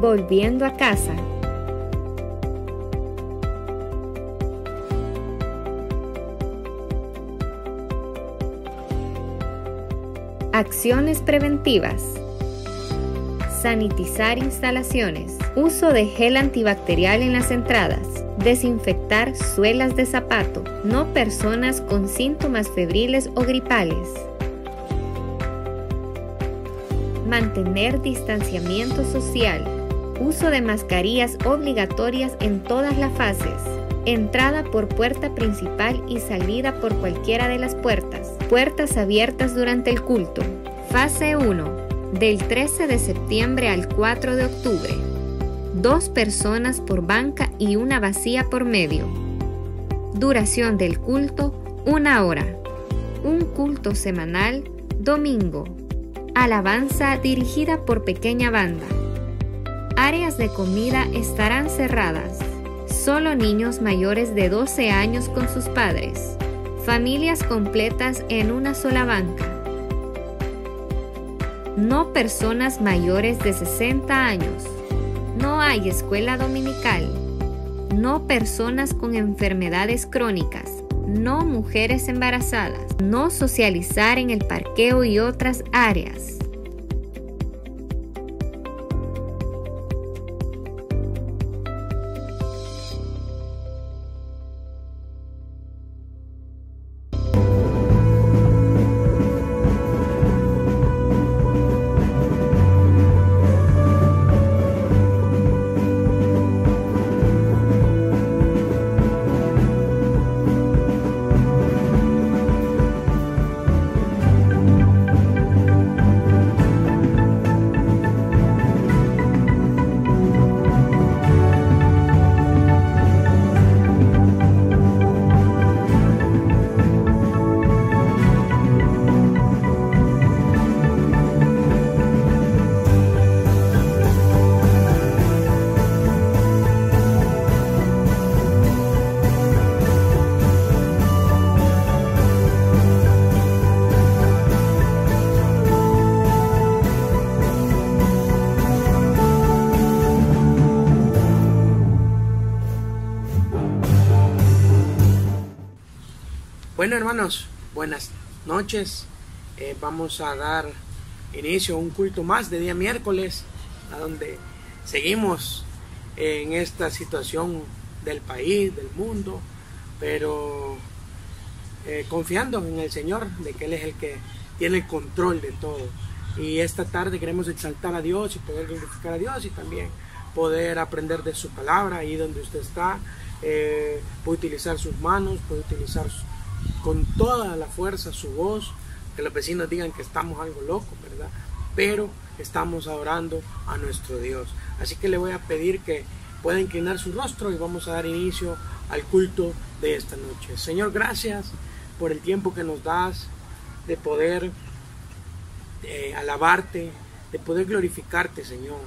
Volviendo a casa. Acciones preventivas. Sanitizar instalaciones. Uso de gel antibacterial en las entradas. Desinfectar suelas de zapato. No personas con síntomas febriles o gripales. Mantener distanciamiento social. Uso de mascarillas obligatorias en todas las fases. Entrada por puerta principal y salida por cualquiera de las puertas. Puertas abiertas durante el culto. Fase 1. Del 13 de septiembre al 4 de octubre. 2 personas por banca y una vacía por medio. Duración del culto, 1 hora. Un culto semanal, domingo. Alabanza dirigida por pequeña banda. Áreas de comida estarán cerradas. Solo niños mayores de 12 años con sus padres. Familias completas en una sola banca. No personas mayores de 60 años. No hay escuela dominical. No personas con enfermedades crónicas. No mujeres embarazadas. No socializar en el parqueo y otras áreas. Bueno, hermanos, buenas noches. Vamos a dar inicio a un culto más de día miércoles, a donde seguimos en esta situación del país, del mundo, pero confiando en el Señor, de que Él es el que tiene el control de todo. Y esta tarde queremos exaltar a Dios y poder glorificar a Dios, y también poder aprender de su palabra. Ahí donde usted está, puede utilizar sus manos, puede utilizar con toda la fuerza su voz, que los vecinos digan que estamos algo locos, ¿verdad? Pero estamos adorando a nuestro Dios. Así que le voy a pedir que pueda inclinar su rostro y vamos a dar inicio al culto de esta noche. Señor, gracias por el tiempo que nos das de poder alabarte, de poder glorificarte, Señor,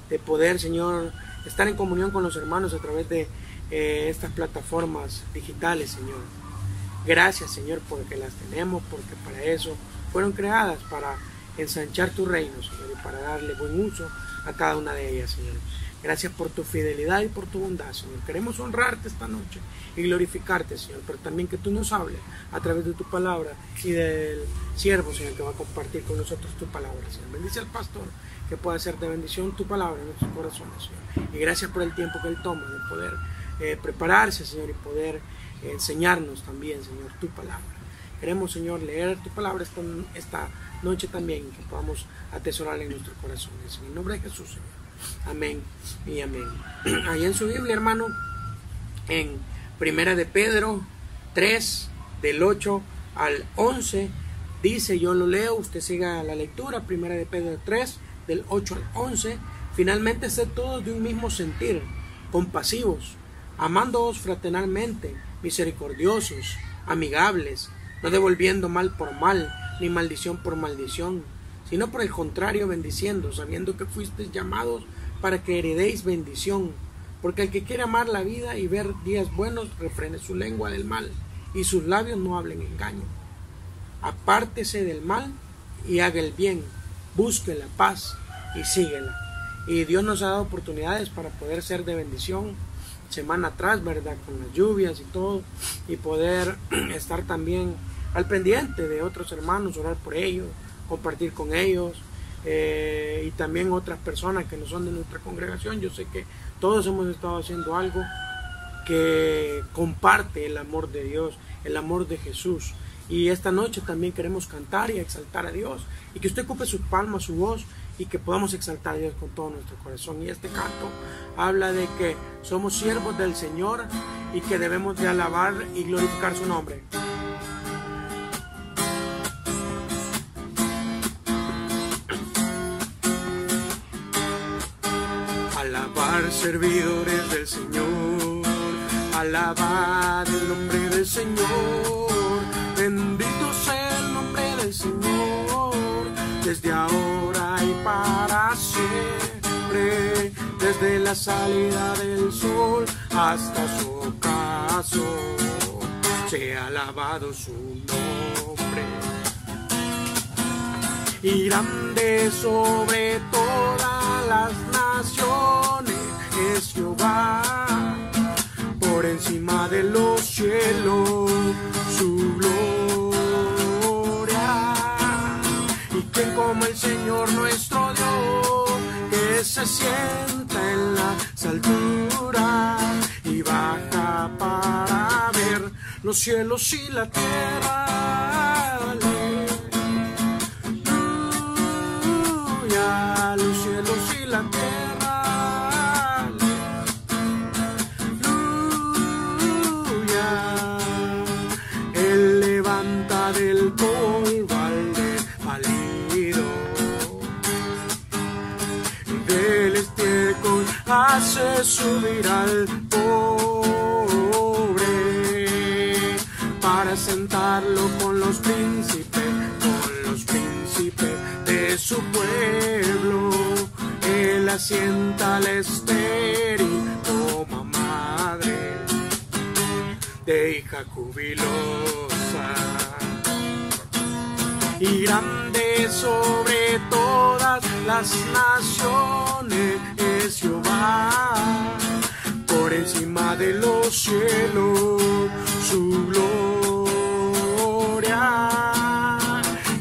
de poder, Señor, estar en comunión con los hermanos a través de estas plataformas digitales, Señor. Gracias, Señor, porque las tenemos, porque para eso fueron creadas, para ensanchar tu reino, Señor, y para darle buen uso a cada una de ellas, Señor. Gracias por tu fidelidad y por tu bondad, Señor. Queremos honrarte esta noche y glorificarte, Señor, pero también que tú nos hables a través de tu palabra y del siervo, Señor, que va a compartir con nosotros tu palabra, Señor. Bendice al pastor, que pueda hacer de bendición tu palabra en nuestros corazones, Señor. Y gracias por el tiempo que él toma de poder prepararse, Señor, y poder enseñarnos también, Señor, tu palabra. Queremos, Señor, leer tu palabra esta noche también, que podamos atesorarla en nuestros corazones. En el nombre de Jesús, Señor. Amén y amén. Ahí en su Biblia, hermano, en Primera de Pedro 3, del 8 al 11, dice, yo lo leo, usted siga la lectura. Primera de Pedro 3, del 8 al 11. Finalmente, sed todos de un mismo sentir, compasivos, amándoos fraternalmente, misericordiosos, amigables, no devolviendo mal por mal, ni maldición por maldición, sino por el contrario bendiciendo, sabiendo que fuisteis llamados para que heredéis bendición. Porque el que quiere amar la vida y ver días buenos, refrene su lengua del mal, y sus labios no hablen engaño. Apártese del mal y haga el bien, busque la paz y síguela. y Dios nos ha dado oportunidades para poder ser de bendición semana atrás, ¿verdad? Con las lluvias y todo, y poder estar también al pendiente de otros hermanos, orar por ellos, compartir con ellos, y también otras personas que no son de nuestra congregación. Yo sé que todos hemos estado haciendo algo que comparte el amor de Dios, el amor de Jesús. Y esta noche también queremos cantar y exaltar a Dios, y que usted ocupe sus palmas, su voz, y que podamos exaltar a Dios con todo nuestro corazón. Y este canto habla de que somos siervos del Señor y que debemos de alabar y glorificar su nombre. Alabar, servidores del Señor, alabad el nombre del Señor, bendito sea el nombre del Señor, desde ahora y para siempre, desde la salida del sol hasta su ocaso, sea alabado su nombre. Y grande sobre todas las naciones es Jehová, por encima de los cielos su gloria. Y quien como el Señor nuestro Dios, que se sienta en las alturas y baja para ver los cielos y la tierra. Aleluya, los cielos y la tierra. Aleluya, Él levanta del polvo al desvalido, del estiércol hace subir al pobre, para sentarlo con los príncipes de su pueblo. Él asienta al estéril como madre de hija jubilosa. Y grande sobre todas las naciones es Jehová, por encima de los cielos su gloria.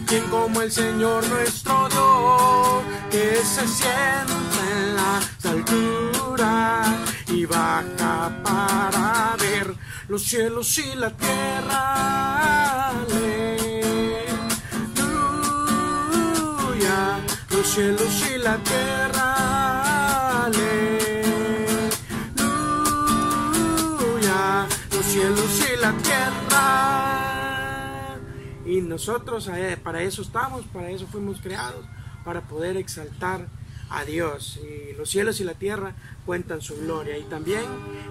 Quien como el Señor nuestro Dios, que se sienta en las alturas y baja para ver los cielos y la tierra. Aleluya, los cielos y la tierra. Aleluya, los cielos y la tierra. Y nosotros para eso estamos, para eso fuimos creados, para poder exaltar a Dios. Y los cielos y la tierra cuentan su gloria. Y también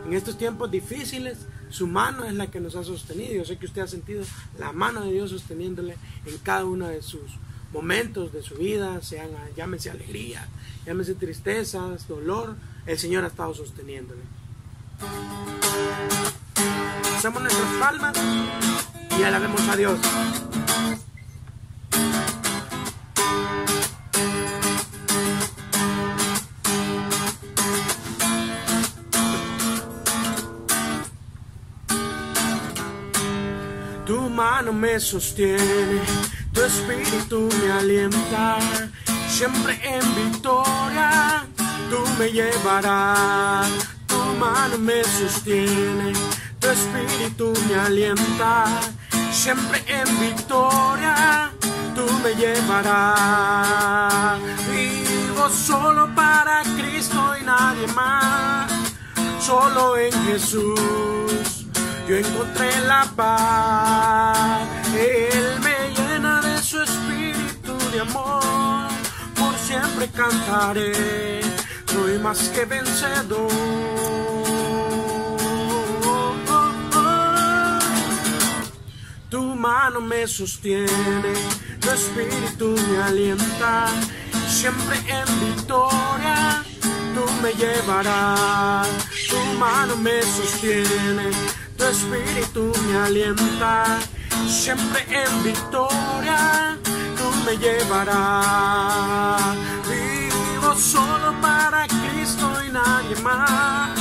en estos tiempos difíciles, su mano es la que nos ha sostenido. Yo sé que usted ha sentido la mano de Dios sosteniéndole en cada uno de sus momentos de su vida, llámese alegría, llámese tristezas, dolor. El Señor ha estado sosteniéndole. Hacemos nuestras palmas y alabemos a Dios. Tu mano me sostiene, tu espíritu me alienta, siempre en victoria tú me llevarás. Tu mano me sostiene, tu espíritu me alienta, siempre en victoria tú me llevarás. Vivo solo para Cristo y nadie más, solo en Jesús yo encontré la paz. Él me llena de su espíritu de amor, por siempre cantaré, soy más que vencedor. Tu mano me sostiene, tu espíritu me alienta, siempre en victoria tú me llevarás. Tu mano me sostiene, tu espíritu me alienta, siempre en victoria tú me llevarás. Vivo solo para nadie más.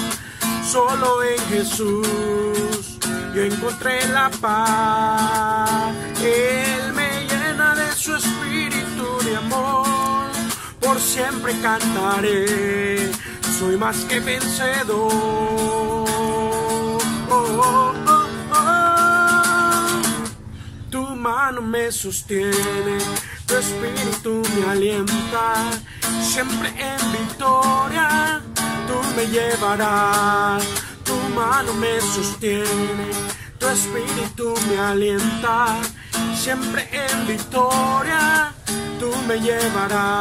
Solo en Jesús yo encontré la paz. Él me llena de su espíritu de amor. Por siempre cantaré, soy más que vencedor. Tu mano me sostiene, tu espíritu me alienta. Siempre en victoria tú me llevarás. Tu mano me sostiene, tu espíritu me alienta. Siempre en victoria tú me llevarás.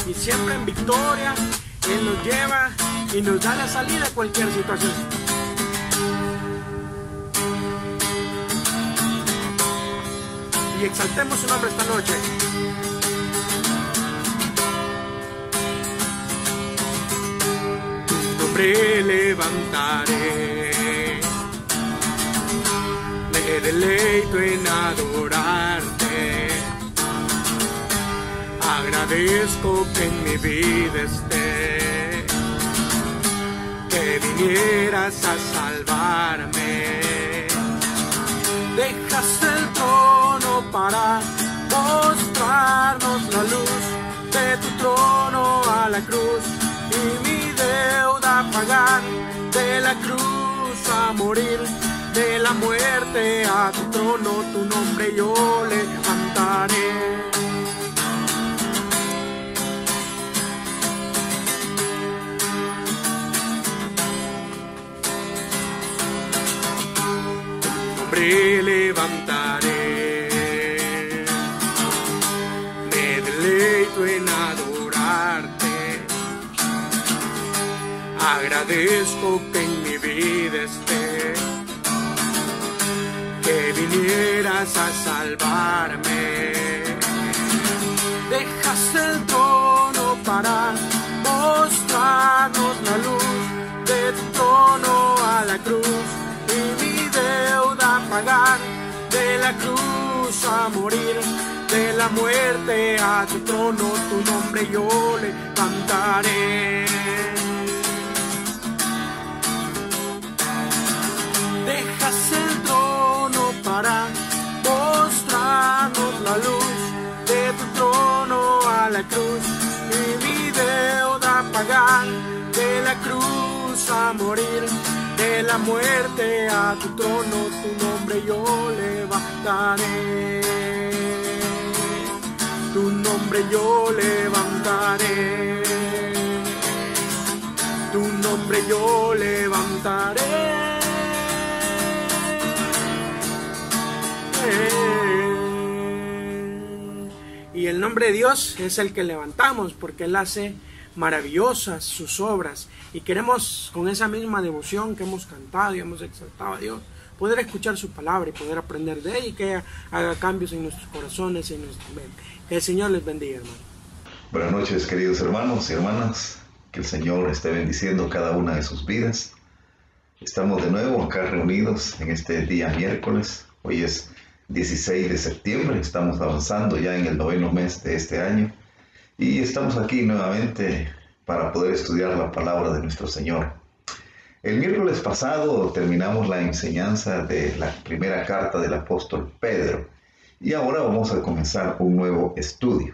Y siempre en victoria Él nos lleva y nos da la salida a cualquier situación. Y exaltemos su nombre esta noche. Tu nombre levantaré, me deleito en adorarte. Agradezco que en mi vida esté, que vinieras a salvarme. Dejaste el trono para mostrarnos la luz de tu trono a la cruz, y mi deuda a pagar, de la cruz a morir, de la muerte a tu trono, tu nombre yo levantaré. Levantaré, me deleito en adorarte. Agradezco que en mi vida esté, que vinieras a salvarme. Dejaste el trono para mostrarnos la luz de tu trono a la cruz, y mi deuda a pagar, de la cruz a morir, de la muerte a tu trono, tu nombre yo levantaré. Dejas el trono para mostrarnos la luz de tu trono a la cruz, y mi deuda a pagar, de la cruz a morir, de la muerte a tu trono, tu nombre yo levantaré. Tu nombre yo levantaré. Tu nombre yo levantaré. Y el nombre de Dios es el que levantamos, porque Él hace maravillosas sus obras, y queremos, con esa misma devoción que hemos cantado y hemos exaltado a Dios, poder escuchar su palabra y poder aprender de ella, y que haga cambios en nuestros corazones y en nuestra mente. Que el Señor les bendiga, hermano. Buenas noches, queridos hermanos y hermanas. Que el Señor esté bendiciendo cada una de sus vidas. Estamos de nuevo acá reunidos en este día miércoles. Hoy es 16 de septiembre. Estamos avanzando ya en el 9º mes de este año. Y estamos aquí nuevamente para poder estudiar la palabra de nuestro Señor. El miércoles pasado terminamos la enseñanza de la primera carta del apóstol Pedro. Y ahora vamos a comenzar un nuevo estudio.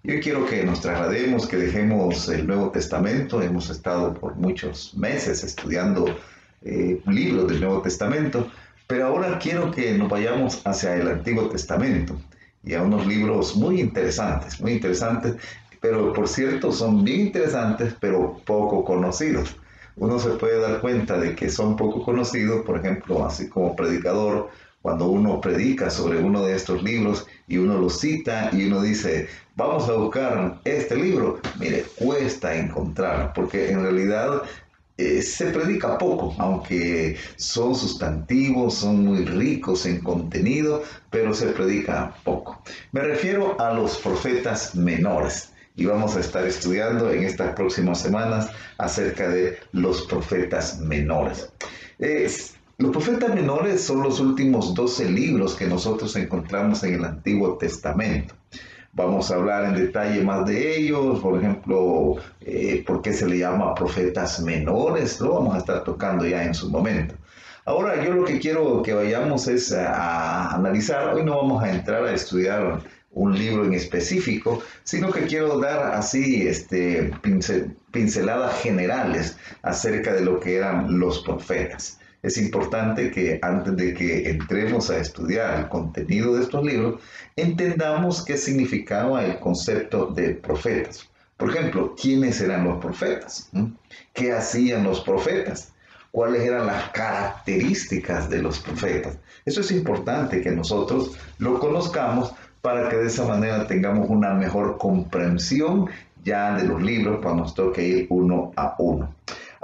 Yo quiero que nos traslademos, que dejemos el Nuevo Testamento. Hemos estado por muchos meses estudiando libros del Nuevo Testamento, pero ahora quiero que nos vayamos hacia el Antiguo Testamento y a unos libros muy interesantes, pero por cierto son bien interesantes, pero poco conocidos. Uno se puede dar cuenta de que son poco conocidos, por ejemplo, así como predicador, cuando uno predica sobre uno de estos libros y uno lo cita y uno dice, vamos a buscar este libro, mire, cuesta encontrarlo, porque en realidad se predica poco, aunque son sustantivos, son muy ricos en contenido, pero se predica poco. Me refiero a los profetas menores, y vamos a estar estudiando en estas próximas semanas acerca de los profetas menores. Los profetas menores son los últimos 12 libros que nosotros encontramos en el Antiguo Testamento. Vamos a hablar en detalle más de ellos, por ejemplo, por qué se le llama profetas menores, lo vamos a estar tocando ya en su momento. Ahora yo lo que quiero que vayamos es a analizar, hoy no vamos a entrar a estudiar un libro en específico, sino que quiero dar así pinceladas generales acerca de lo que eran los profetas. Es importante que antes de que entremos a estudiar el contenido de estos libros, entendamos qué significaba el concepto de profetas. Por ejemplo, ¿quiénes eran los profetas? ¿Qué hacían los profetas? ¿Cuáles eran las características de los profetas? Eso es importante que nosotros lo conozcamos para que de esa manera tengamos una mejor comprensión ya de los libros cuando nos toque ir uno a uno.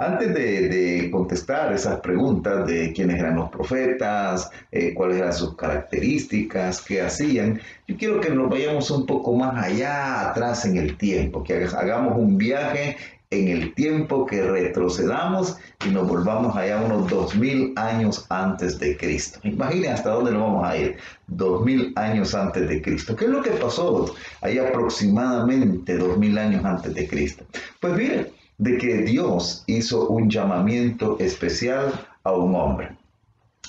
Antes de contestar esas preguntas de quiénes eran los profetas, cuáles eran sus características, qué hacían, yo quiero que nos vayamos un poco más allá atrás en el tiempo, que hagamos un viaje en el tiempo, que retrocedamos y nos volvamos allá unos 2000 años antes de Cristo. Imaginen hasta dónde nos vamos a ir, 2000 años antes de Cristo. ¿Qué es lo que pasó ahí aproximadamente 2000 años antes de Cristo? Pues miren, de que Dios hizo un llamamiento especial a un hombre.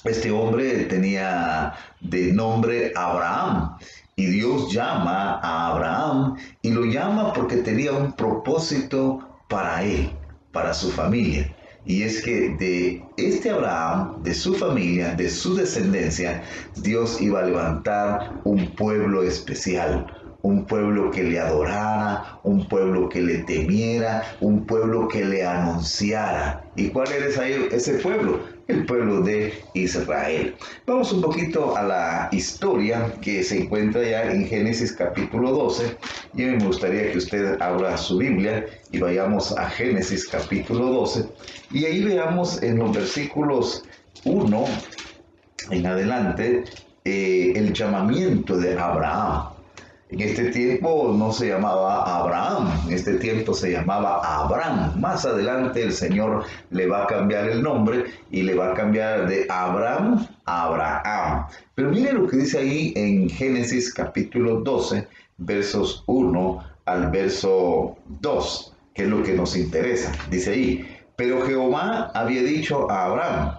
Este hombre tenía de nombre Abraham. Y Dios llama a Abraham y lo llama porque tenía un propósito para él, para su familia. Y es que de este Abraham, de su familia, de su descendencia, Dios iba a levantar un pueblo especial. Un pueblo que le adorara, un pueblo que le temiera, un pueblo que le anunciara. ¿Y cuál era ese pueblo? El pueblo de Israel. Vamos un poquito a la historia que se encuentra ya en Génesis capítulo 12. Y me gustaría que usted abra su Biblia y vayamos a Génesis capítulo 12. Y ahí veamos en los versículos 1 en adelante el llamamiento de Abraham. En este tiempo no se llamaba Abraham, en este tiempo se llamaba Abraham. Más adelante el Señor le va a cambiar el nombre y le va a cambiar de Abraham a Abraham. Pero mire lo que dice ahí en Génesis capítulo 12, versos 1 al verso 2, que es lo que nos interesa. Dice ahí, pero Jehová había dicho a Abraham,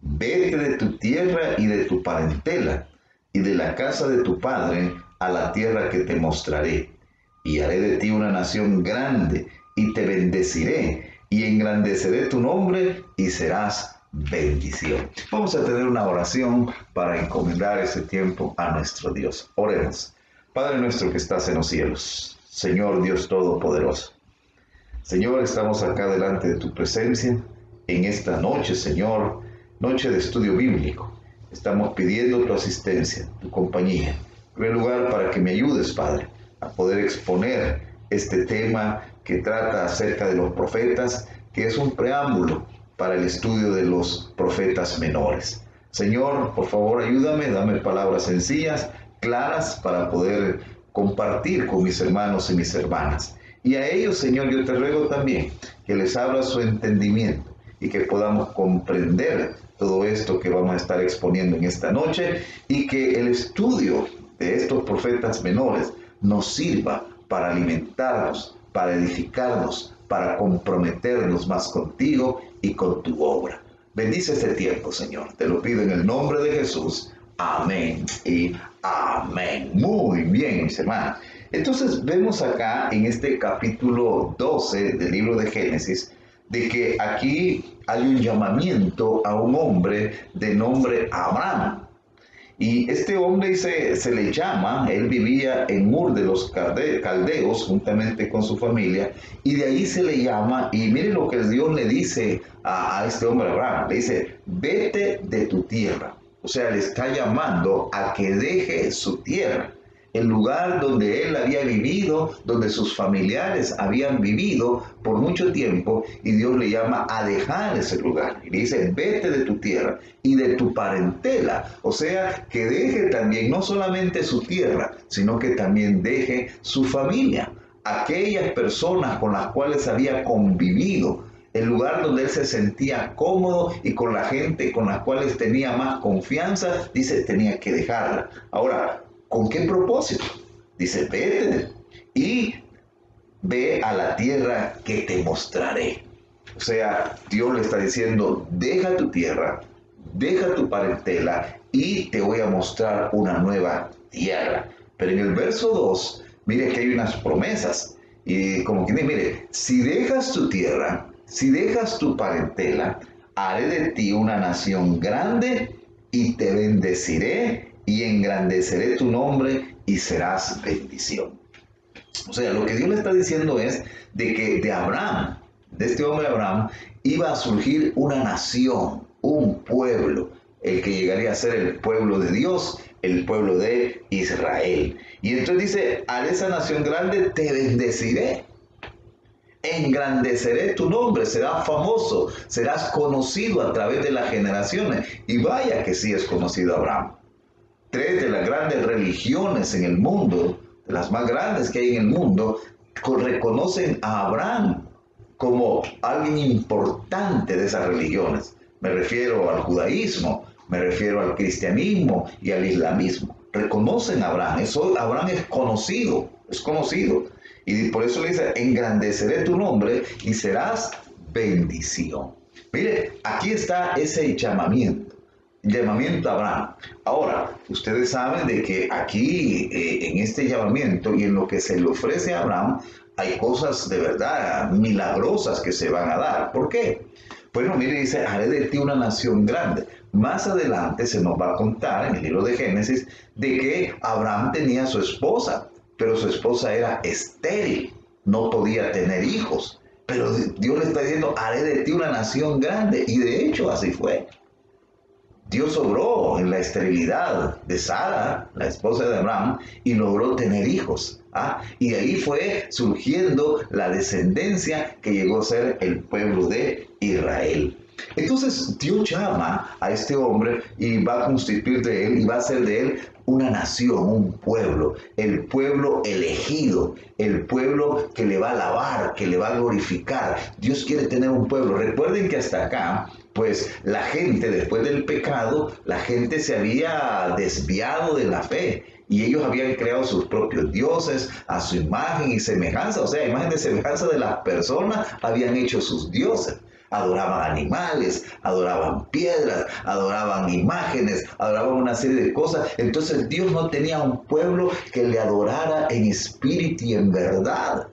vete de tu tierra y de tu parentela y de la casa de tu padre a la tierra que te mostraré, y haré de ti una nación grande, y te bendeciré, y engrandeceré tu nombre, y serás bendición. Vamos a tener una oración para encomendar ese tiempo a nuestro Dios. Oremos. Padre nuestro que estás en los cielos, Señor Dios Todopoderoso, Señor, estamos acá delante de tu presencia, en esta noche, Señor, noche de estudio bíblico. Estamos pidiendo tu asistencia, tu compañía. En primer lugar, para que me ayudes, Padre, a poder exponer este tema que trata acerca de los profetas, que es un preámbulo para el estudio de los profetas menores. Señor, por favor, ayúdame, dame palabras sencillas, claras, para poder compartir con mis hermanos y mis hermanas. Y a ellos, Señor, yo te ruego también que les abra su entendimiento y que podamos comprender todo esto que vamos a estar exponiendo en esta noche y que el estudio de estos profetas menores nos sirva para alimentarnos, para edificarnos, para comprometernos más contigo y con tu obra. Bendice este tiempo, Señor. Te lo pido en el nombre de Jesús. Amén y amén. Muy bien, mis hermanos. Entonces vemos acá en este capítulo 12 del libro de Génesis de que aquí hay un llamamiento a un hombre de nombre Abraham. Y este hombre se le llama, él vivía en Ur de los Caldeos juntamente con su familia, y de ahí se le llama, y miren lo que Dios le dice a este hombre Abraham, le dice, vete de tu tierra. O sea, le está llamando a que deje su tierra, el lugar donde él había vivido, donde sus familiares habían vivido por mucho tiempo, y Dios le llama a dejar ese lugar. Y le dice, vete de tu tierra y de tu parentela. O sea, que deje también no solamente su tierra, sino que también deje su familia, aquellas personas con las cuales había convivido, el lugar donde él se sentía cómodo y con la gente con las cuales tenía más confianza, dice, tenía que dejarla. Ahora, ¿con qué propósito? Dice, vete y ve a la tierra que te mostraré. O sea, Dios le está diciendo, deja tu tierra, deja tu parentela y te voy a mostrar una nueva tierra. Pero en el verso 2, mire que hay unas promesas. Y como que mire, si dejas tu tierra, si dejas tu parentela, haré de ti una nación grande y te bendeciré y engrandeceré tu nombre y serás bendición. O sea, lo que Dios le está diciendo es de que de Abraham, de este hombre Abraham, iba a surgir una nación, un pueblo, el que llegaría a ser el pueblo de Dios, el pueblo de Israel. Y entonces dice, haré esa nación grande, te bendeciré, engrandeceré tu nombre, serás famoso, serás conocido a través de las generaciones. Y vaya que sí es conocido Abraham. 3 de las grandes religiones en el mundo, de las más grandes que hay en el mundo, reconocen a Abraham como alguien importante de esas religiones. Me refiero al judaísmo, me refiero al cristianismo y al islamismo. Reconocen a Abraham. Abraham es conocido, es conocido. Y por eso le dice, engrandeceré tu nombre y serás bendición. Mire, aquí está ese llamamiento a Abraham. Ahora, ustedes saben de que aquí, en este llamamiento y en lo que se le ofrece a Abraham, hay cosas de verdad milagrosas que se van a dar. ¿Por qué? Bueno, mire, dice, haré de ti una nación grande. Más adelante se nos va a contar en el libro de Génesis de que Abraham tenía a su esposa, pero su esposa era estéril, no podía tener hijos. Pero Dios le está diciendo, haré de ti una nación grande. Y de hecho así fue. Dios obró en la esterilidad de Sara, la esposa de Abraham, y logró tener hijos. Y de ahí fue surgiendo la descendencia que llegó a ser el pueblo de Israel. Entonces Dios llama a este hombre y va a constituir de él y va a hacer de él una nación, un pueblo, el pueblo elegido, el pueblo que le va a alabar, que le va a glorificar. Dios quiere tener un pueblo. Recuerden que hasta acá, pues la gente, después del pecado, la gente se había desviado de la fe. Y ellos habían creado sus propios dioses a su imagen y semejanza. O sea, imagen de semejanza de las personas habían hecho sus dioses. Adoraban animales, adoraban piedras, adoraban imágenes, adoraban una serie de cosas. Entonces Dios no tenía un pueblo que le adorara en espíritu y en verdad.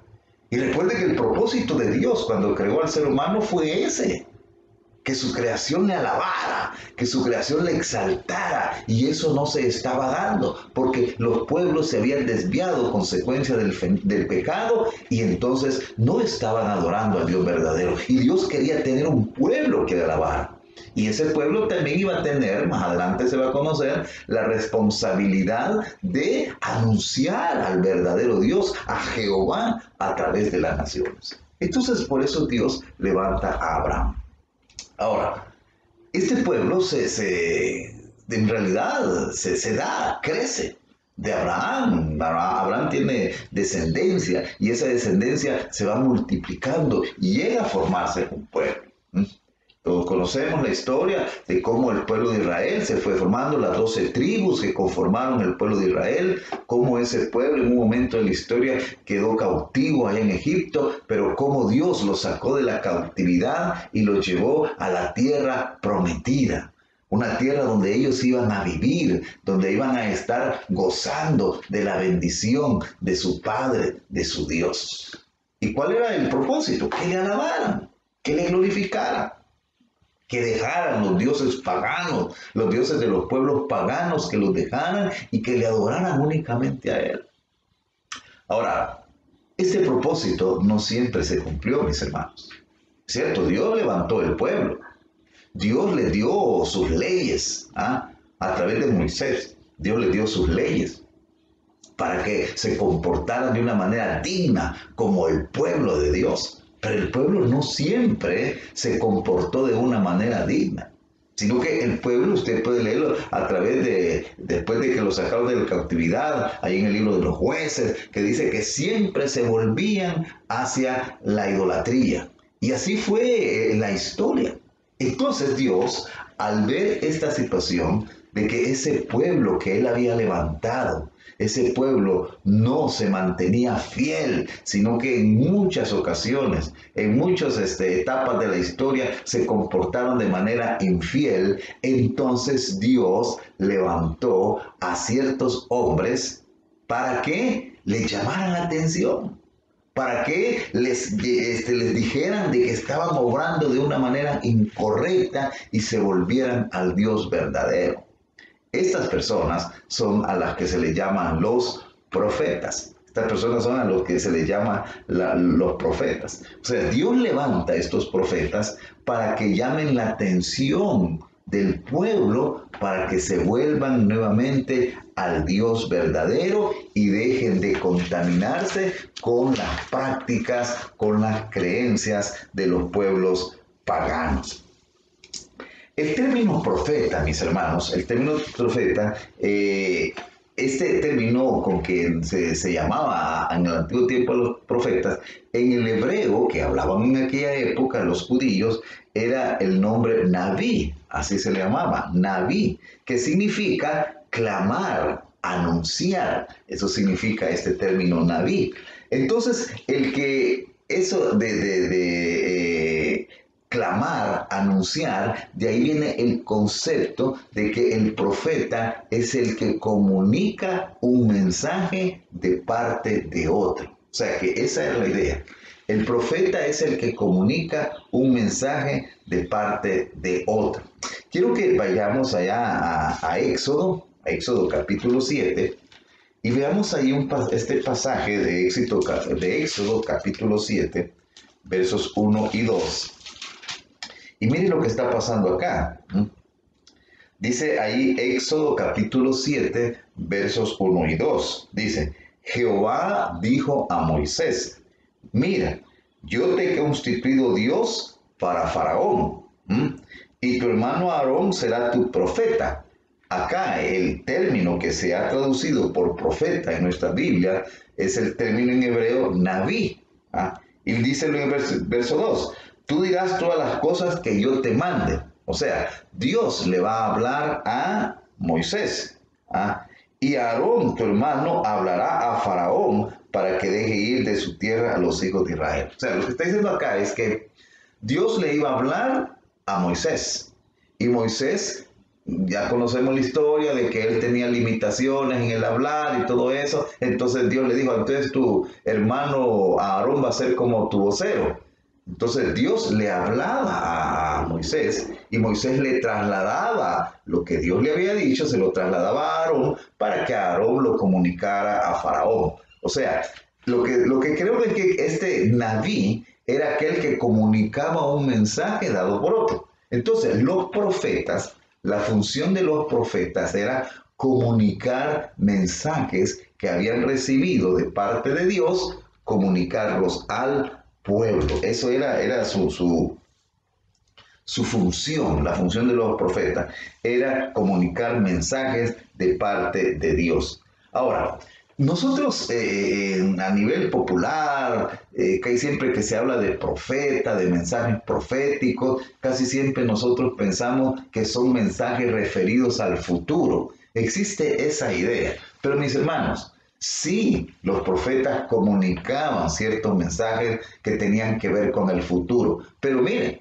Y recuerde que el propósito de Dios cuando creó al ser humano fue ese. Que su creación le alabara, que su creación le exaltara, y eso no se estaba dando, porque los pueblos se habían desviado consecuencia del pecado, y entonces no estaban adorando al Dios verdadero, y Dios quería tener un pueblo que le alabara, y ese pueblo también iba a tener, más adelante se va a conocer, la responsabilidad de anunciar al verdadero Dios, a Jehová, a través de las naciones. Entonces por eso Dios levanta a Abraham. Ahora, este pueblo en realidad crece. De Abraham. Abraham tiene descendencia y esa descendencia se va multiplicando y llega a formarse un pueblo. Todos conocemos la historia de cómo el pueblo de Israel se fue formando, las 12 tribus que conformaron el pueblo de Israel, cómo ese pueblo en un momento de la historia quedó cautivo allá en Egipto, pero cómo Dios los sacó de la cautividad y los llevó a la tierra prometida. Una tierra donde ellos iban a vivir, donde iban a estar gozando de la bendición de su Padre, de su Dios. ¿Y cuál era el propósito? Que le alabaran, que le glorificaran. Que dejaran los dioses paganos, los dioses de los pueblos paganos, que los dejaran y que le adoraran únicamente a Él. Ahora, este propósito no siempre se cumplió, mis hermanos. ¿Cierto? Dios levantó el pueblo. Dios le dio sus leyes, a través de Moisés. Dios le dio sus leyes para que se comportaran de una manera digna como el pueblo de Dios. Pero el pueblo no siempre se comportó de una manera digna, sino que el pueblo, usted puede leerlo a través después de que lo sacaron de la cautividad, ahí en el libro de los jueces, que dice que siempre se volvían hacia la idolatría. Y así fue la historia. Entonces Dios, al ver esta situación, de que ese pueblo que él había levantado, ese pueblo no se mantenía fiel, sino que en muchas ocasiones, en muchas etapas de la historia se comportaron de manera infiel. Entonces Dios levantó a ciertos hombres para que les llamaran la atención, para que les dijeran de que estaban obrando de una manera incorrecta y se volvieran al Dios verdadero. Estas personas son a las que se les llaman los profetas. Estas personas son a los que se les llama los profetas. O sea, Dios levanta a estos profetas para que llamen la atención del pueblo, para que se vuelvan nuevamente al Dios verdadero y dejen de contaminarse con las prácticas, con las creencias de los pueblos paganos. El término profeta, mis hermanos, el término profeta, este término con que se llamaba en el antiguo tiempo a los profetas, en el hebreo que hablaban en aquella época los judíos, era el nombre Naví, así se le llamaba, Naví, que significa clamar, anunciar. Eso significa este término Naví. Entonces, eso de clamar, anunciar, de ahí viene el concepto de que el profeta es el que comunica un mensaje de parte de otro. O sea que esa es la idea. El profeta es el que comunica un mensaje de parte de otro. Quiero que vayamos allá a Éxodo capítulo 7, y veamos ahí este pasaje de Éxodo capítulo 7, versos 1 y 2. Y miren lo que está pasando acá. Dice ahí Éxodo capítulo 7, versos 1 y 2. Dice, Jehová dijo a Moisés, mira, yo te he constituido Dios para Faraón, y tu hermano Aarón será tu profeta. Acá el término que se ha traducido por profeta en nuestra Biblia es el término en hebreo Naví. Y dice en el verso 2, tú dirás todas las cosas que yo te mande. O sea, Dios le va a hablar a Moisés. Y Aarón, tu hermano, hablará a Faraón para que deje ir de su tierra a los hijos de Israel. O sea, lo que está diciendo acá es que Dios le iba a hablar a Moisés. Y Moisés, ya conocemos la historia de que él tenía limitaciones en el hablar y todo eso. Entonces Dios le dijo, entonces tu hermano Aarón va a ser como tu vocero. Entonces Dios le hablaba a Moisés y Moisés le trasladaba lo que Dios le había dicho, se lo trasladaba a Aarón para que Aarón lo comunicara a Faraón. O sea, lo que creo es que este Naví era aquel que comunicaba un mensaje dado por otro. Entonces los profetas, la función de los profetas era comunicar mensajes que habían recibido de parte de Dios, comunicarlos al pueblo. Eso era su función. La función de los profetas era comunicar mensajes de parte de Dios. Ahora, nosotros a nivel popular, casi siempre que se habla de profeta, de mensajes proféticos, casi siempre nosotros pensamos que son mensajes referidos al futuro. Existe esa idea. Pero mis hermanos, sí, los profetas comunicaban ciertos mensajes que tenían que ver con el futuro. Pero miren,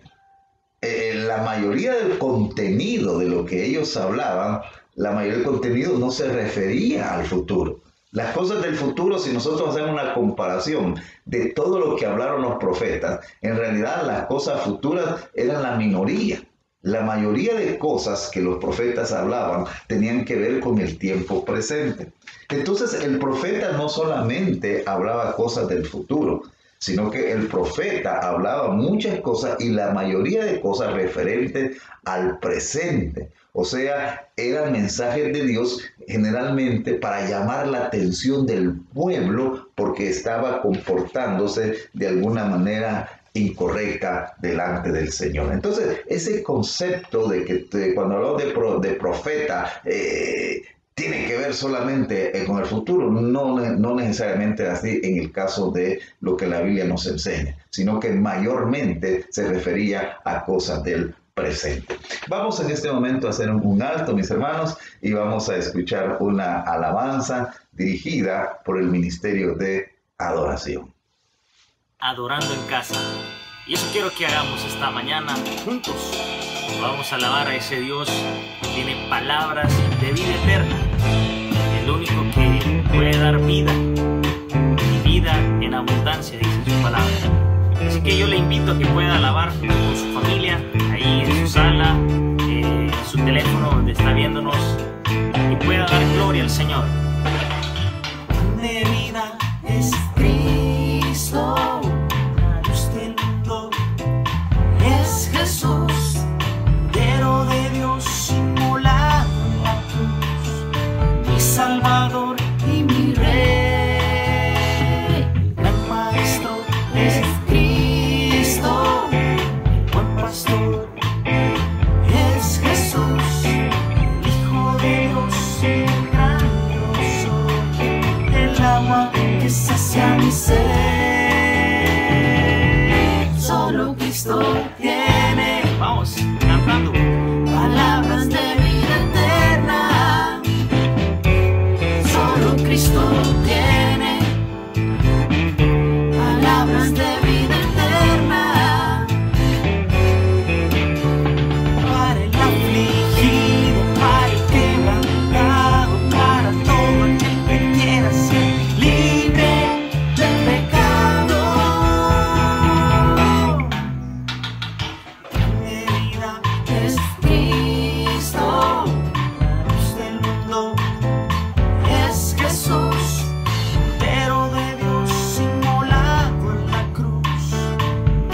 la mayoría del contenido de lo que ellos hablaban, la mayoría del contenido no se refería al futuro. Las cosas del futuro, si nosotros hacemos una comparación de todo lo que hablaron los profetas, en realidad las cosas futuras eran la minoría. La mayoría de cosas que los profetas hablaban tenían que ver con el tiempo presente. Entonces el profeta no solamente hablaba cosas del futuro, sino que el profeta hablaba muchas cosas y la mayoría de cosas referentes al presente. O sea, eran mensajes de Dios generalmente para llamar la atención del pueblo porque estaba comportándose de alguna manera incorrecta delante del Señor. Entonces, ese concepto de que cuando hablamos de profeta, tiene que ver solamente con el futuro, no necesariamente así en el caso de lo que la Biblia nos enseña, sino que mayormente se refería a cosas del presente. Vamos en este momento a hacer un alto, mis hermanos, y vamos a escuchar una alabanza dirigida por el Ministerio de Adoración. Adorando en casa. Y eso quiero que hagamos esta mañana juntos. Vamos a alabar a ese Dios que tiene palabras de vida eterna. El único que puede dar vida y vida en abundancia, dice su palabra. Así que yo le invito a que pueda alabar junto con su familia, ahí en su sala, en su teléfono donde está viéndonos, y pueda dar gloria al Señor. De vida es Cristo, la luz del mundo es Jesús, Cordero de Dios inmolado en la cruz, mi Salvador y mi Rey, el gran Maestro es Cristo, el buen Pastor es Jesús, el Hijo de Dios, el grandioso, el agua que sacia mi ser. Solo Cristo tiene, Vamos, cantando. palabras de vida eterna. Solo Cristo tiene palabras de vida eterna. Para el afligido, para el quebrantado, para todo aquel que quiera ser libre del pecado. Mi vida es Cristo, la luz del mundo es Jesús, Cordero de Dios inmolado en la cruz,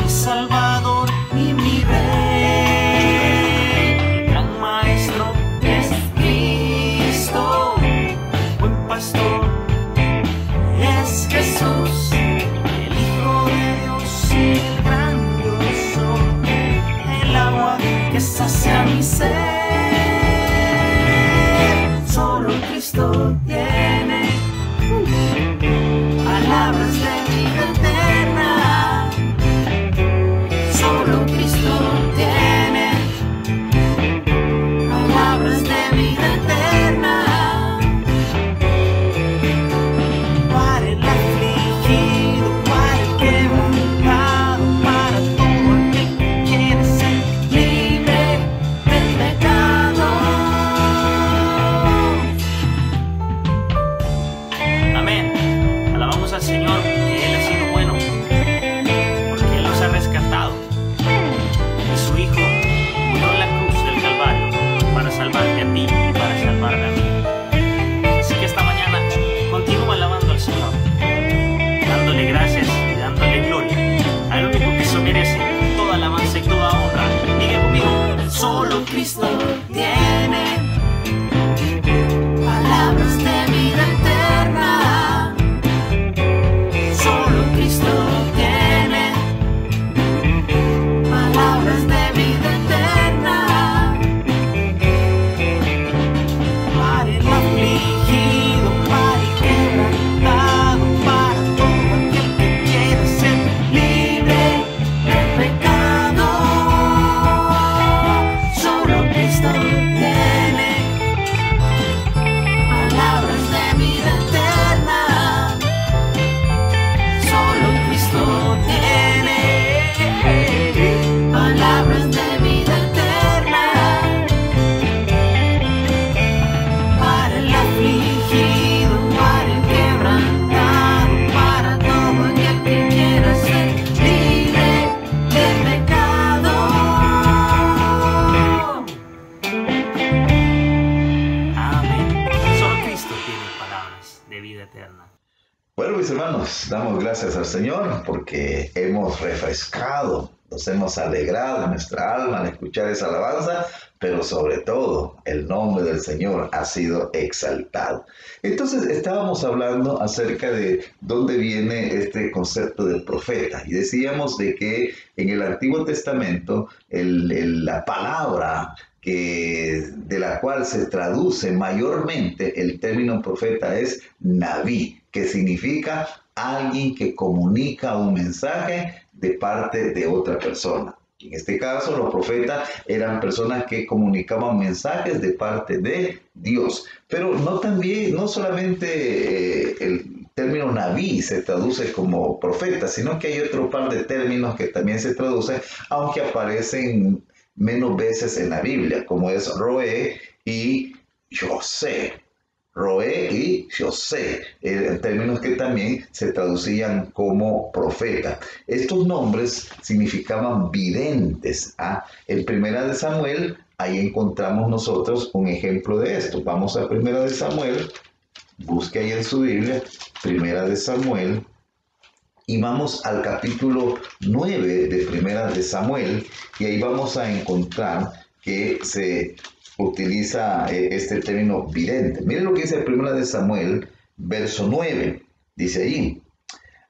mi Salvador y mi Rey. El gran Maestro es Cristo, buen Pastor es Jesús, el Hijo de Dios, el grandioso, el agua que sacia mi ser. Solo Cristo tiene palabras de vida eterna. Solo Cristo tiene palabras de vida eterna. Para el afligido, para el quebrantado, para todo aquel que quiere ser libre del pecado. Amén. Alabamos al Señor porque Él ha sido bueno, porque Él nos ha rescatado. Y su Hijo murió en la cruz del Calvario para salvarte a ti y para salvarme a mí. Así que esta mañana continúa alabando al Señor, dándole gracias y dándole gloria al único que se merece toda alabanza y toda honra. Diga conmigo, Solo Cristo tiene palabras de vida eterna. Solo Cristo tiene palabras de vida eterna. Para el afligido, para el quebrantado, para todo aquel que quiera ser libre del pecado. Solo Cristo tiene palabras de vida eterna. Solo Cristo tiene palabras de vida eterna. Para el afligido, para el quebrantado, para todo aquel que quiera ser libre del pecado. amén. Solo Cristo tiene palabras de vida eterna. Bueno, mis hermanos, damos gracias al Señor porque hemos refrescado, nos hemos alegrado en nuestra alma al escuchar esa alabanza, pero sobre todo el nombre del Señor ha sido exaltado. Entonces estábamos hablando acerca de dónde viene este concepto del profeta y decíamos de que en el Antiguo Testamento la palabra de la cual se traduce mayormente el término profeta es Naví, que significa alguien que comunica un mensaje de parte de otra persona. En este caso, los profetas eran personas que comunicaban mensajes de parte de Dios. Pero no solamente el término Naví se traduce como profeta, sino que hay otro par de términos que también se traducen, aunque aparecen menos veces en la Biblia, como es Roé y José. Roé y José, términos que también se traducían como profeta. Estos nombres significaban videntes. En Primera de Samuel, ahí encontramos nosotros un ejemplo de esto. Vamos a Primera de Samuel, busque ahí en su Biblia, Primera de Samuel, y vamos al capítulo 9 de Primera de Samuel, y ahí vamos a encontrar que se utiliza este término vidente. Miren lo que dice Primera de Samuel, verso 9. Dice ahí: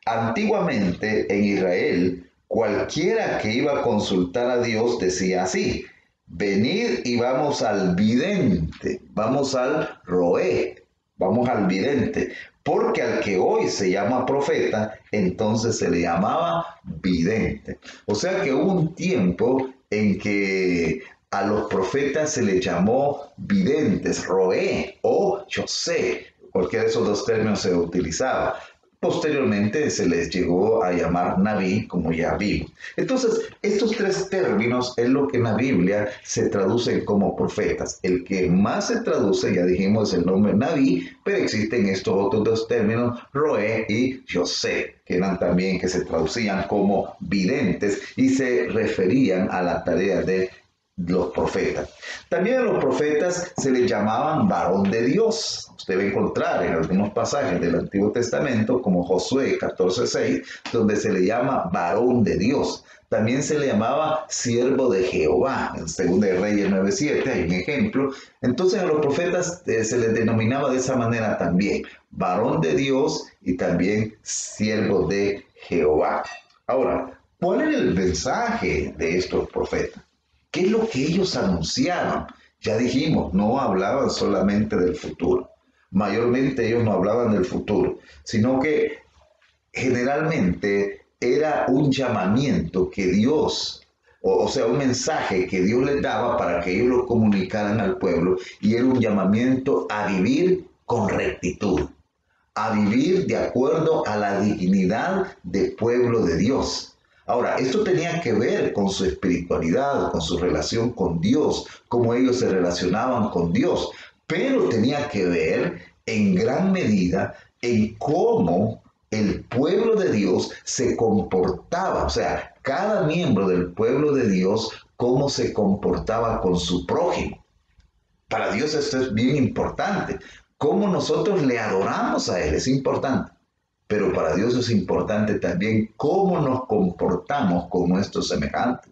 antiguamente en Israel, cualquiera que iba a consultar a Dios decía así: venid y vamos al vidente, vamos al roé, vamos al vidente, porque al que hoy se llama profeta, entonces se le llamaba vidente. O sea que hubo un tiempo en que a los profetas se les llamó videntes, roé o José. Cualquiera de esos dos términos se utilizaba. Posteriormente se les llegó a llamar Naví, como ya vimos. Entonces, estos tres términos es lo que en la Biblia se traducen como profetas. El que más se traduce, ya dijimos, es el nombre Naví, pero existen estos otros dos términos, Roé y José, que eran también que se traducían como videntes y se referían a la tarea de los profetas. También a los profetas se les llamaban varón de Dios. Usted va a encontrar en algunos pasajes del Antiguo Testamento, como Josué 14:6, donde se le llama varón de Dios. También se le llamaba siervo de Jehová. En 2 de Reyes 9:7 hay un ejemplo. Entonces a los profetas se les denominaba de esa manera también, varón de Dios y también siervo de Jehová. Ahora, ¿cuál era el mensaje de estos profetas? ¿Qué es lo que ellos anunciaban? Ya dijimos, no hablaban solamente del futuro. Mayormente ellos no hablaban del futuro, sino que generalmente era un llamamiento que Dios, o sea, un mensaje que Dios les daba para que ellos lo comunicaran al pueblo, y era un llamamiento a vivir con rectitud, a vivir de acuerdo a la dignidad del pueblo de Dios. Ahora, esto tenía que ver con su espiritualidad, con su relación con Dios, cómo ellos se relacionaban con Dios, pero tenía que ver en gran medida en cómo el pueblo de Dios se comportaba, o sea, cada miembro del pueblo de Dios, cómo se comportaba con su prójimo. Para Dios esto es bien importante. Cómo nosotros le adoramos a Él es importante. Pero para Dios es importante también cómo nos comportamos con nuestros semejantes.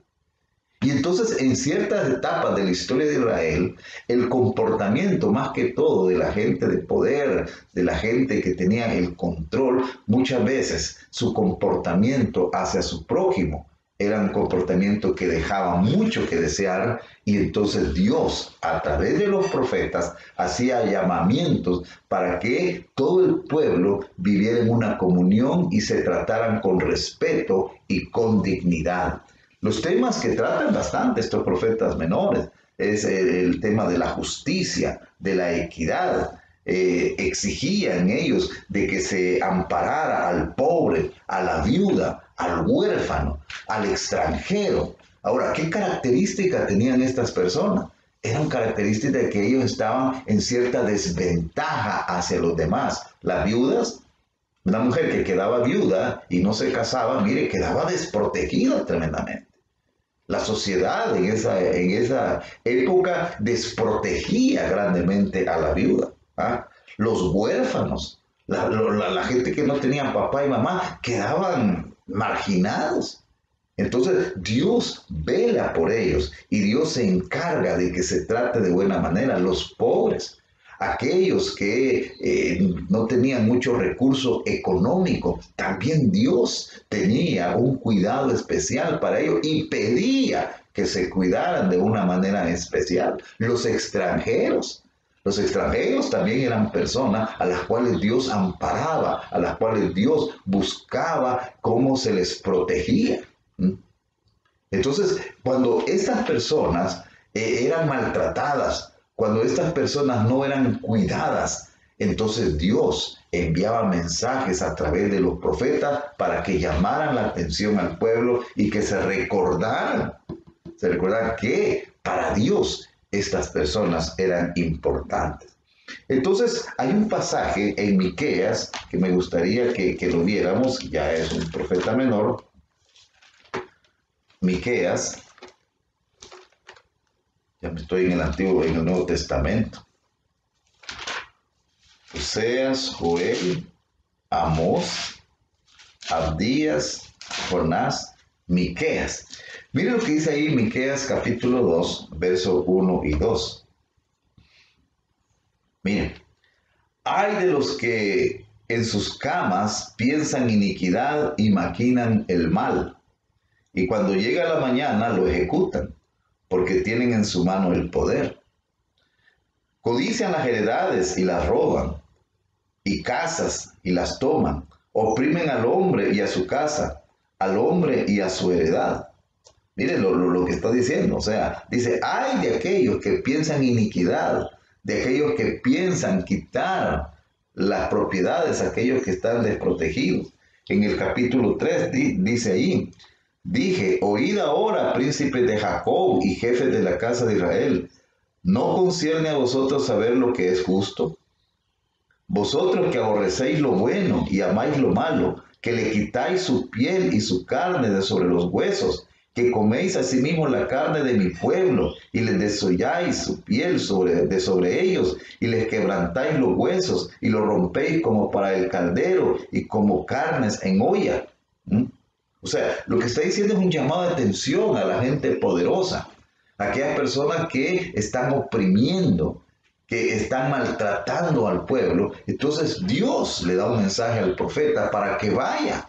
Y entonces en ciertas etapas de la historia de Israel, el comportamiento más que todo de la gente de poder, de la gente que tenía el control, muchas veces su comportamiento hacia su prójimo era un comportamiento que dejaba mucho que desear, y entonces Dios, a través de los profetas, hacía llamamientos para que todo el pueblo viviera en una comunión y se trataran con respeto y con dignidad. Los temas que tratan bastante estos profetas menores es el tema de la justicia, de la equidad. Exigían ellos de que se amparara al pobre, a la viuda, al huérfano, al extranjero. Ahora, ¿qué características tenían estas personas? Eran características de que ellos estaban en cierta desventaja hacia los demás. Las viudas, una mujer que quedaba viuda y no se casaba, mire, quedaba desprotegida tremendamente. La sociedad en esa época desprotegía grandemente a la viuda. Los huérfanos, la gente que no tenía papá y mamá, quedaban marginados. Entonces Dios vela por ellos y Dios se encarga de que se trate de buena manera. Los pobres, aquellos que no tenían mucho recurso económico, también Dios tenía un cuidado especial para ellos y pedía que se cuidaran de una manera especial. Los extranjeros también eran personas a las cuales Dios amparaba, a las cuales Dios buscaba cómo se les protegía. Entonces, cuando estas personas eran maltratadas, cuando estas personas no eran cuidadas, entonces Dios enviaba mensajes a través de los profetas para que llamaran la atención al pueblo y que se recordaran que para Dios estas personas eran importantes. Entonces hay un pasaje en Miqueas que me gustaría que lo viéramos, ya es un profeta menor. Miqueas, ya estoy en el Nuevo Testamento. Oseas, Joel, Amós, Abdías, Jonás, Miqueas. Miren lo que dice ahí Miqueas capítulo 2, verso 1 y 2. Miren, ay de los que en sus camas piensan iniquidad y maquinan el mal, y cuando llega la mañana lo ejecutan, porque tienen en su mano el poder. Codician las heredades y las roban, y casas y las toman, oprimen al hombre y a su casa, al hombre y a su heredad. Miren lo que está diciendo, o sea, dice, ay de aquellos que piensan iniquidad, de aquellos que piensan quitar las propiedades, aquellos que están desprotegidos. En el capítulo 3 dice ahí, dije, oíd ahora, príncipes de Jacob y jefes de la casa de Israel, ¿no concierne a vosotros saber lo que es justo? Vosotros que aborrecéis lo bueno y amáis lo malo, que le quitáis su piel y su carne de sobre los huesos, que coméis asimismo la carne de mi pueblo, y les desolláis su piel de sobre ellos, y les quebrantáis los huesos, y los rompéis como para el caldero, y como carnes en olla. O sea, lo que está diciendo es un llamado de atención a la gente poderosa, a aquellas personas que están oprimiendo, que están maltratando al pueblo. Entonces Dios le da un mensaje al profeta para que vaya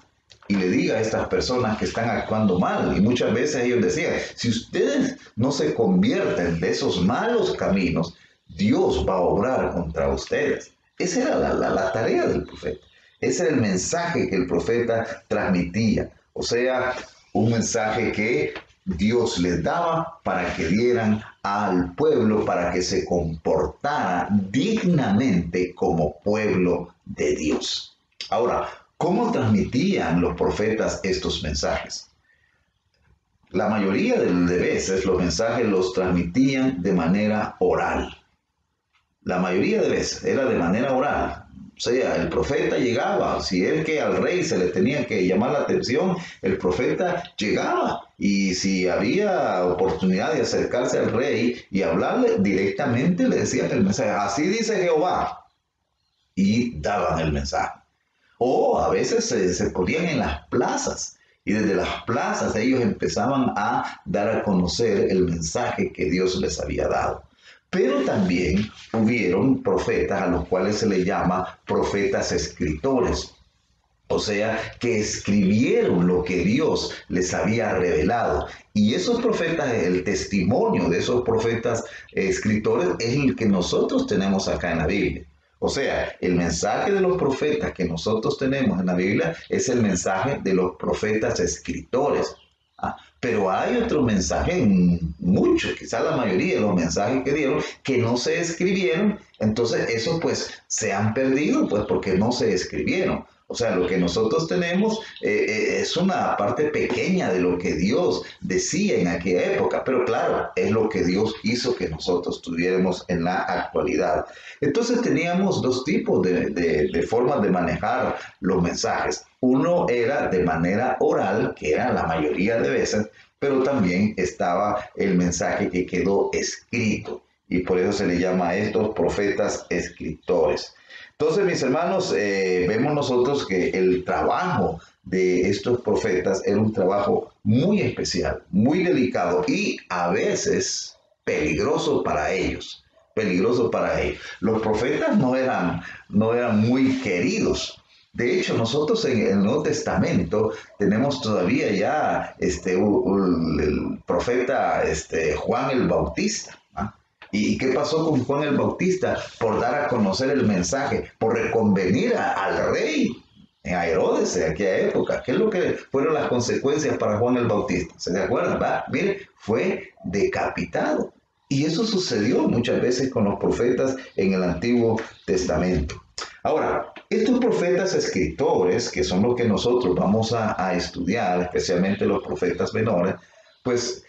y le diga a estas personas que están actuando mal. Y muchas veces ellos decían, si ustedes no se convierten de esos malos caminos, Dios va a obrar contra ustedes. Esa era la tarea del profeta. Ese era el mensaje que el profeta transmitía. O sea, un mensaje que Dios les daba para que dieran al pueblo, para que se comportara dignamente como pueblo de Dios. Ahora, ¿cómo transmitían los profetas estos mensajes? La mayoría de veces los mensajes los transmitían de manera oral. La mayoría de veces era de manera oral. O sea, el profeta llegaba, si es que al rey se le tenía que llamar la atención, el profeta llegaba. Y si había oportunidad de acercarse al rey y hablarle directamente, le decían el mensaje, así dice Jehová, y daban el mensaje. O a veces se ponían en las plazas, y desde las plazas ellos empezaban a dar a conocer el mensaje que Dios les había dado. Pero también hubieron profetas a los cuales se les llama profetas escritores. O sea, que escribieron lo que Dios les había revelado. Y esos profetas, el testimonio de esos profetas escritores es el que nosotros tenemos acá en la Biblia. O sea, el mensaje de los profetas que nosotros tenemos en la Biblia es el mensaje de los profetas escritores. Pero hay otro mensaje, muchos, quizás la mayoría de los mensajes que dieron, que no se escribieron. Entonces esos pues se han perdido pues porque no se escribieron. O sea, lo que nosotros tenemos es una parte pequeña de lo que Dios decía en aquella época. Pero claro, es lo que Dios hizo que nosotros tuviéramos en la actualidad. Entonces teníamos dos tipos de formas de manejar los mensajes. Uno era de manera oral, que era la mayoría de veces, pero también estaba el mensaje que quedó escrito. Y por eso se le llama a estos profetas escritores. Entonces, mis hermanos, vemos nosotros que el trabajo de estos profetas era un trabajo muy especial, muy delicado y a veces peligroso para ellos. Peligroso para ellos. Los profetas no eran muy queridos. De hecho, nosotros en el Nuevo Testamento tenemos todavía ya el profeta Juan el Bautista. ¿Y qué pasó con Juan el Bautista? Por dar a conocer el mensaje, por reconvenir al rey. a Herodes en aquella época. ¿Qué es lo que fueron las consecuencias para Juan el Bautista? ¿Se acuerdan? Mire, fue decapitado. Y eso sucedió muchas veces con los profetas en el Antiguo Testamento. Ahora, estos profetas escritores, que son los que nosotros vamos a estudiar, especialmente los profetas menores, pues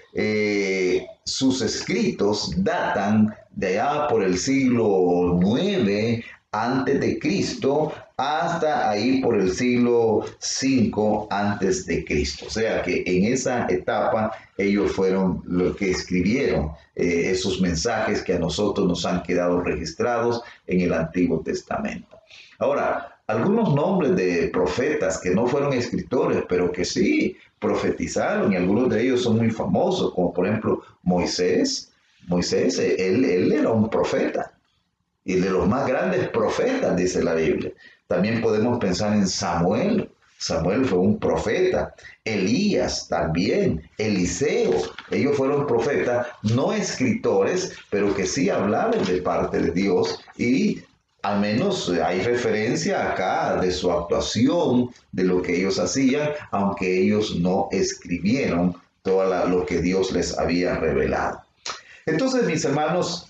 sus escritos datan de allá por el siglo IX antes de Cristo hasta ahí por el siglo V antes de Cristo. O sea que en esa etapa ellos fueron los que escribieron esos mensajes que a nosotros nos han quedado registrados en el Antiguo Testamento. Ahora, algunos nombres de profetas que no fueron escritores, pero que sí profetizaron, y algunos de ellos son muy famosos, como por ejemplo Moisés. Moisés, él era un profeta, y de los más grandes profetas, dice la Biblia. También podemos pensar en Samuel. Samuel fue un profeta. Elías también. Eliseo. Ellos fueron profetas, no escritores, pero que sí hablaban de parte de Dios, y al menos hay referencia acá de su actuación, de lo que ellos hacían, aunque ellos no escribieron todo lo que Dios les había revelado. Entonces, mis hermanos,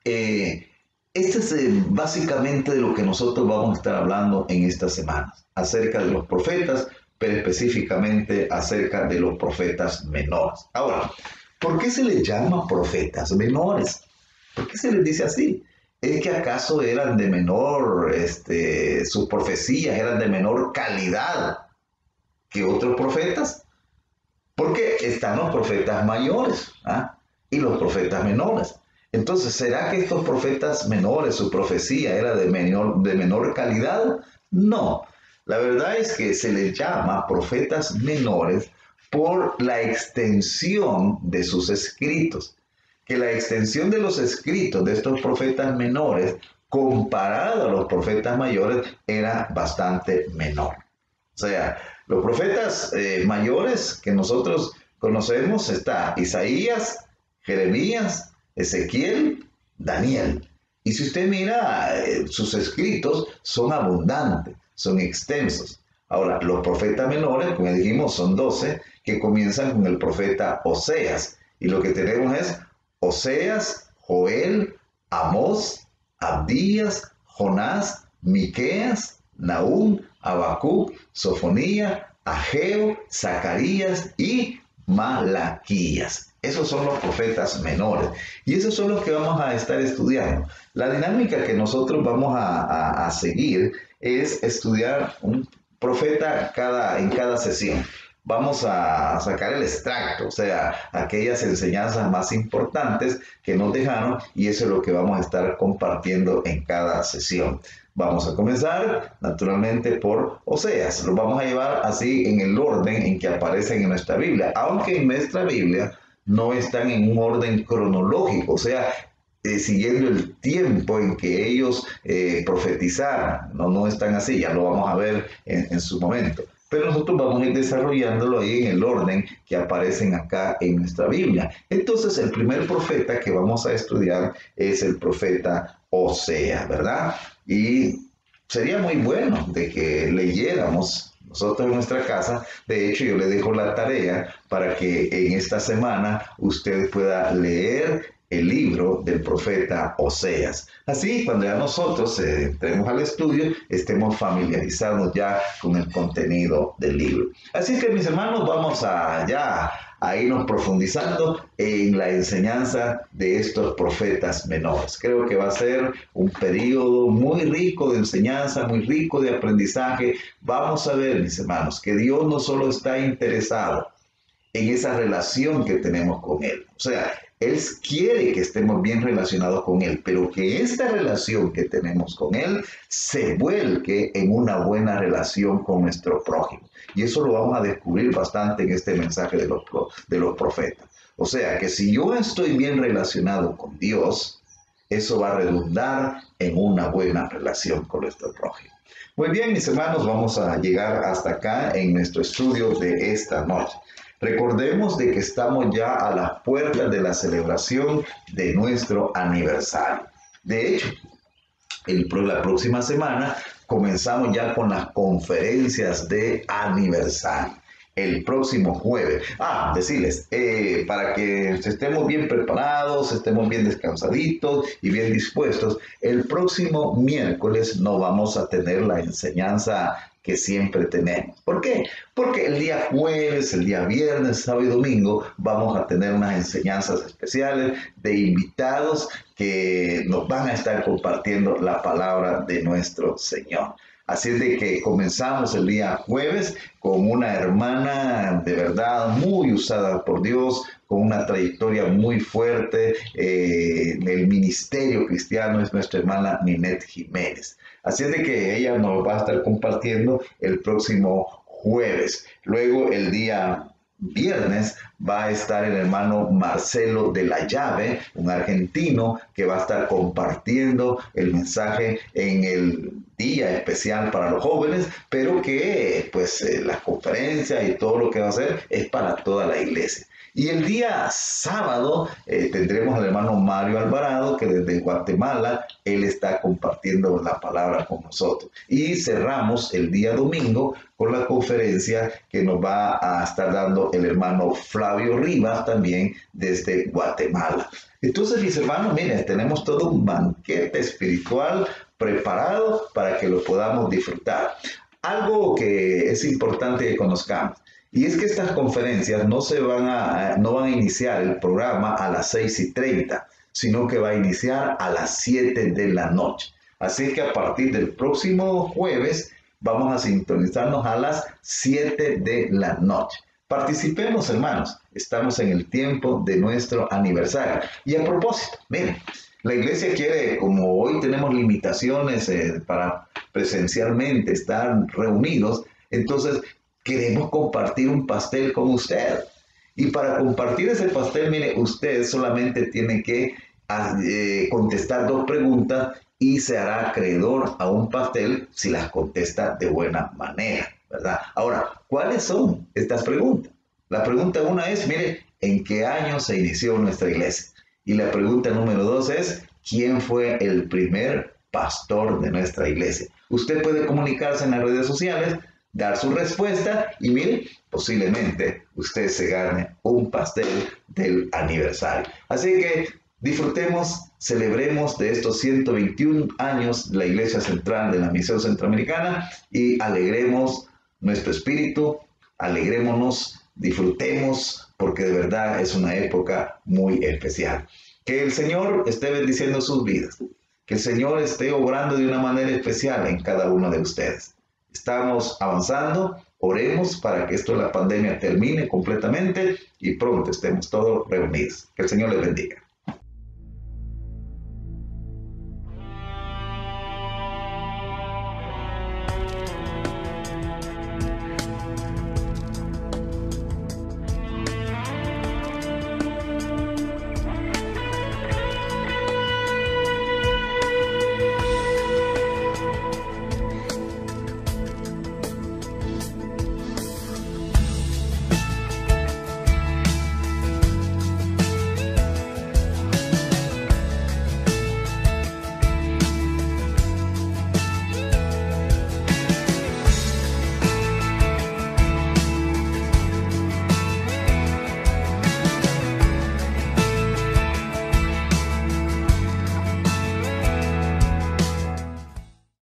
este es básicamente de lo que nosotros vamos a estar hablando en estas semanas, acerca de los profetas, pero específicamente acerca de los profetas menores. Ahora, ¿por qué se les llama profetas menores? ¿Por qué se les dice así? ¿Es que acaso eran de menor, sus profecías eran de menor calidad que otros profetas? Porque están los profetas mayores y los profetas menores. Entonces, ¿será que estos profetas menores, su profecía era de menor calidad? No. La verdad es que se les llama profetas menores por la extensión de sus escritos. Que la extensión de los escritos de estos profetas menores, comparado a los profetas mayores, era bastante menor. O sea, los profetas mayores que nosotros conocemos está Isaías, Jeremías, Ezequiel, Daniel. Y si usted mira, sus escritos son abundantes, son extensos. Ahora, los profetas menores, como dijimos, son 12, que comienzan con el profeta Oseas. Y lo que tenemos es Oseas, Joel, Amós, Abdías, Jonás, Miqueas, Nahum, Habacuc, Sofonía, Ageo, Zacarías y Malaquías. Esos son los profetas menores. Y esos son los que vamos a estar estudiando. La dinámica que nosotros vamos a seguir es estudiar un profeta en cada sesión. Vamos a sacar el extracto, o sea, aquellas enseñanzas más importantes que nos dejaron, y eso es lo que vamos a estar compartiendo en cada sesión. Vamos a comenzar, naturalmente, por Oseas. Lo vamos a llevar así en el orden en que aparecen en nuestra Biblia, aunque en nuestra Biblia no están en un orden cronológico, o sea, siguiendo el tiempo en que ellos profetizaron. No están así, ya lo vamos a ver en su momento. Pero nosotros vamos a ir desarrollándolo ahí en el orden que aparecen acá en nuestra Biblia. Entonces, el primer profeta que vamos a estudiar es el profeta Oseas, ¿verdad? Y sería muy bueno de que leyéramos nosotros en nuestra casa. De hecho, yo le dejo la tarea para que en esta semana usted pueda leer el libro del profeta Oseas. Así, cuando ya nosotros entremos al estudio, estemos familiarizados ya con el contenido del libro. Así que, mis hermanos, vamos a irnos profundizando en la enseñanza de estos profetas menores. Creo que va a ser un periodo muy rico de enseñanza, muy rico de aprendizaje. Vamos a ver, mis hermanos, que Dios no solo está interesado en esa relación que tenemos con Él. O sea, Él quiere que estemos bien relacionados con Él, pero que esta relación que tenemos con Él se vuelque en una buena relación con nuestro prójimo. Y eso lo vamos a descubrir bastante en este mensaje de los profetas. O sea, que si yo estoy bien relacionado con Dios, eso va a redundar en una buena relación con nuestro prójimo. Muy bien, mis hermanos, vamos a llegar hasta acá en nuestro estudio de esta noche. Recordemos de que estamos ya a las puertas de la celebración de nuestro aniversario. De hecho, la próxima semana comenzamos ya con las conferencias de aniversario. El próximo jueves. Decirles, para que estemos bien preparados, estemos bien descansaditos y bien dispuestos, el próximo miércoles no vamos a tener la enseñanza que siempre tenemos. ¿Por qué? Porque el día jueves, el día viernes, sábado y domingo vamos a tener unas enseñanzas especiales de invitados que nos van a estar compartiendo la palabra de nuestro Señor. Así es de que comenzamos el día jueves con una hermana de verdad muy usada por Dios, con una trayectoria muy fuerte en el ministerio cristiano, es nuestra hermana Ninette Jiménez. Así es de que ella nos va a estar compartiendo el próximo jueves. Luego el día viernes va a estar el hermano Marcelo de la Llave, un argentino que va a estar compartiendo el mensaje en el día especial para los jóvenes, pero que pues la conferencia y todo lo que va a hacer es para toda la iglesia. Y el día sábado tendremos al hermano Mario Alvarado, que desde Guatemala, él está compartiendo la palabra con nosotros. Y cerramos el día domingo con la conferencia que nos va a estar dando el hermano Flavio Rivas, también desde Guatemala. Entonces, mis hermanos, miren, tenemos todo un banquete espiritual preparado para que lo podamos disfrutar. Algo que es importante que conozcamos. Y es que estas conferencias no van a iniciar el programa a las 6:30, sino que va a iniciar a las 7 de la noche. Así que a partir del próximo jueves vamos a sintonizarnos a las 7 de la noche. Participemos, hermanos. Estamos en el tiempo de nuestro aniversario. Y a propósito, miren, la iglesia quiere, como hoy tenemos limitaciones para presencialmente estar reunidos, entonces queremos compartir un pastel con usted. Y para compartir ese pastel, mire, usted solamente tiene que contestar 2 preguntas y se hará acreedor a un pastel si las contesta de buena manera, ¿verdad? Ahora, ¿cuáles son estas preguntas? La pregunta 1 es, mire, ¿en qué año se inició nuestra iglesia? Y la pregunta número 2 es, ¿quién fue el primer pastor de nuestra iglesia? Usted puede comunicarse en las redes sociales, dar su respuesta y mire, posiblemente usted se gane un pastel del aniversario. Así que disfrutemos, celebremos de estos 121 años de la Iglesia Central de la Misión Centroamericana y alegremos nuestro espíritu, alegrémonos, disfrutemos, porque de verdad es una época muy especial. Que el Señor esté bendiciendo sus vidas, que el Señor esté obrando de una manera especial en cada uno de ustedes. Estamos avanzando, oremos para que esto de la pandemia termine completamente y pronto estemos todos reunidos. Que el Señor les bendiga.